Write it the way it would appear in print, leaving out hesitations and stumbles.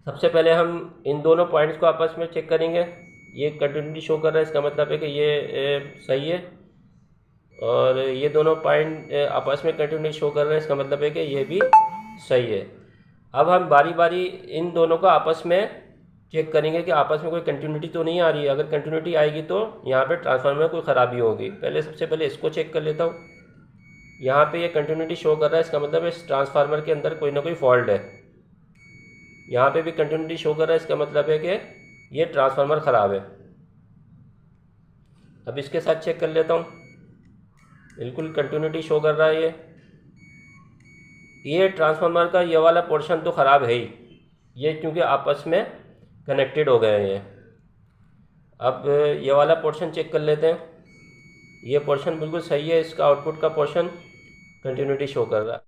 सबसे पहले हम इन दोनों पॉइंट्स को आपस में चेक करेंगे। ये कंटिन्यूटी शो कर रहा है, इसका मतलब है कि ये सही है, और ये दोनों पॉइंट आपस में कंटिन्यूटी शो कर रहे हैं, इसका मतलब है कि ये भी सही है। अब हम बारी बारी इन दोनों को आपस में चेक करेंगे कि आपस में कोई कंटिन्यूटी तो नहीं आ रही है। अगर कंटिन्यूटी आएगी तो यहाँ पे ट्रांसफार्मर में कोई ख़राबी होगी। सबसे पहले इसको चेक कर लेता हूँ। यहाँ पे ये कंटिन्यूटी शो कर रहा है, इसका मतलब इस ट्रांसफार्मर के अंदर कोई ना कोई फॉल्ट है। यहाँ पे भी कंटिन्यूटी शो कर रहा है, इसका मतलब है कि ये ट्रांसफार्मर ख़राब है। अब इसके साथ चेक कर लेता हूँ, बिल्कुल कंटिन्यूटी शो कर रहा है। ये ट्रांसफार्मर का ये वाला पोर्शन तो ख़राब है ही, ये क्योंकि आपस में कनेक्टेड हो गए हैं ये। अब ये वाला पोर्शन चेक कर लेते हैं। ये पोर्शन बिल्कुल सही है, इसका आउटपुट का पोर्शन कंटिन्यूटी शो कर रहा है।